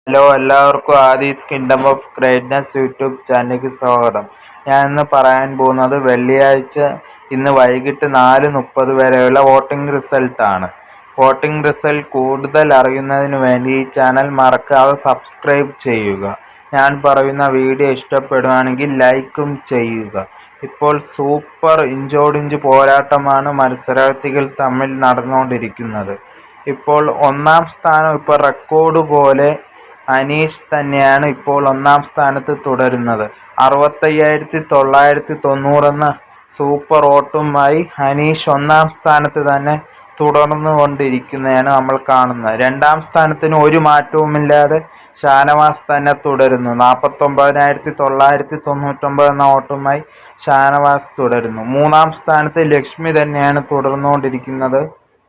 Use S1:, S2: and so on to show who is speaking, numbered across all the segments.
S1: Hello, എല്ലാവർക്കും Aadhi's kingdom of greatness YouTube ചാനലിലേക്ക് സ്വാഗതം. ഞാൻ ഇന്ന് പറയാൻ പോകുന്നത് വെള്ളിയാഴ്ച ഇന്ന് വൈകിട്ട് 4:30 വരെയുള്ള വോട്ടിംഗ് റിസൾട്ടാണ്. വോട്ടിംഗ് റിസൾട്ട് കൂടുതൽ അറിയുന്നതിന് വേണ്ടി ഈ ചാനൽ മറക്കാതെ സബ്സ്ക്രൈബ് ചെയ്യുക. ഞാൻ പറയുന്ന വീഡിയോ ഇഷ്ടപ്പെടുകയാണെങ്കിൽ ലൈക്കും ചെയ്യുക. ഇപ്പോൾ സൂപ്പർ ഇഞ്ചോടിഞ്ച് പോരാട്ടമാണ് മത്സരാർത്ഥികൾ തമ്മിൽ നടന്നുകൊണ്ടിരിക്കുന്നത്. ഇപ്പോൾ ഒന്നാം സ്ഥാനം റെക്കോർഡ് പോലെ അനീഷ് തന്നെയാണ് ഇപ്പോൾ ഒന്നാം സ്ഥാനത്ത് തുടരുന്നത്. 65,990 എന്ന സൂപ്പർ വോട്ടുമായി അനീഷ് ഒന്നാം സ്ഥാനത്ത് തന്നെ തുടർന്നുകൊണ്ടിരിക്കുന്നതാണ് നമ്മൾ കാണുന്നത്. രണ്ടാം സ്ഥാനത്തിന് ഒരു മാറ്റവുമില്ലാതെ ഷാനവാസ് തന്നെ തുടരുന്നു. 49,999 എന്ന വോട്ടുമായി ഷാനവാസ് തുടരുന്നു. മൂന്നാം സ്ഥാനത്ത് ലക്ഷ്മി തന്നെയാണ് തുടർന്നുകൊണ്ടിരിക്കുന്നത്.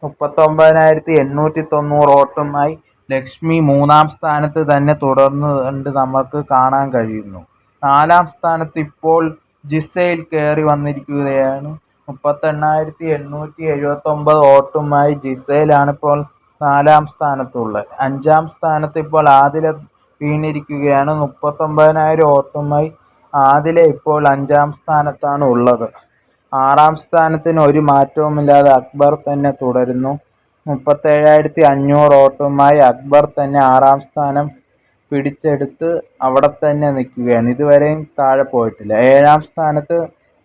S1: 39,890 വോട്ടുമായി ലക്ഷ്മി മൂന്നാം സ്ഥാനത്ത് തന്നെ തുടർന്നുകൊണ്ട് നമുക്ക് കാണാൻ കഴിയുന്നു. നാലാം സ്ഥാനത്ത് ഇപ്പോൾ ജിസൈൽ കയറി വന്നിരിക്കുകയാണ്. 38,879 വോട്ടുമായി ജിസൈലാണ് ഇപ്പോൾ നാലാം സ്ഥാനത്തുള്ളത്. അഞ്ചാം സ്ഥാനത്ത് ഇപ്പോൾ ആദില വീണിരിക്കുകയാണ്. 39,000 വോട്ടുമായി ആദില ഇപ്പോൾ അഞ്ചാം സ്ഥാനത്താണ് ഉള്ളത്. ആറാം സ്ഥാനത്തിന് ഒരു മാറ്റവുമില്ലാതെ അക്ബർ തന്നെ തുടരുന്നു. 37,500 വോട്ടുമായി അക്ബർ തന്നെ ആറാം സ്ഥാനം പിടിച്ചെടുത്ത് അവിടെ തന്നെ നിൽക്കുകയാണ്. ഇതുവരെയും താഴെ പോയിട്ടില്ല. ഏഴാം സ്ഥാനത്ത്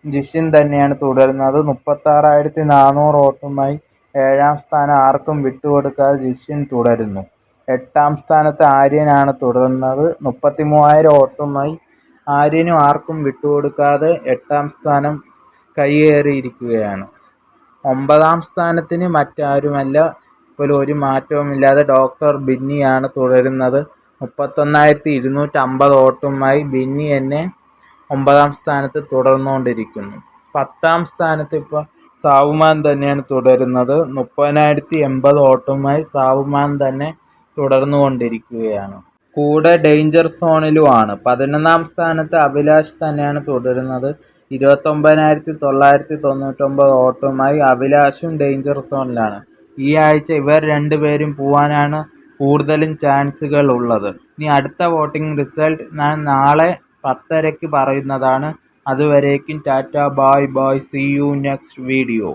S1: ജിഷിൻ തന്നെയാണ് തുടരുന്നത്. 36,400 വോട്ടുമായി ഏഴാം സ്ഥാനം ആർക്കും വിട്ടുകൊടുക്കാതെ ജിഷിൻ തുടരുന്നു. എട്ടാം സ്ഥാനത്ത് ആര്യനാണ് തുടരുന്നത്. 33,000 വോട്ടുമായി ആര്യനും ആർക്കും വിട്ടുകൊടുക്കാതെ എട്ടാം സ്ഥാനം കയ്യേറിയിരിക്കുകയാണ്. ഒമ്പതാം സ്ഥാനത്തിന് മറ്റാരുമല്ല, ഇപ്പോൾ ഒരു മാറ്റവുമില്ലാതെ ഡോക്ടർ ബിന്നിയാണ് തുടരുന്നത്. 31,250 വോട്ടുമായി ബിന്നി തന്നെ ഒമ്പതാം സ്ഥാനത്ത് തുടർന്നുകൊണ്ടിരിക്കുന്നു. പത്താം സ്ഥാനത്ത് ഇപ്പോൾ സാവുമാൻ തന്നെയാണ് തുടരുന്നത്. 30,080 വോട്ടുമായി സാവുമാൻ തന്നെ തുടർന്നുകൊണ്ടിരിക്കുകയാണ്. കൂടെ ഡേഞ്ചർ സോണിലുമാണ്. 11ാം സ്ഥാനത്ത് അഭിലാഷ് തന്നെയാണ് തുടരുന്നത്. 29,999 വോട്ടുമായി അഭിലാഷും ഡേഞ്ചർ സോണിലാണ്. ഈ ആഴ്ച ഇവർ രണ്ടുപേരും പോവാനാണ് കൂടുതലും ചാൻസുകൾ ഉള്ളത്. ഇനി അടുത്ത വോട്ടിംഗ് റിസൾട്ട് ഞാൻ നാളെ 10:30 പറയുന്നതാണ്. അതുവരേക്കും tata, bye bye, see you next video.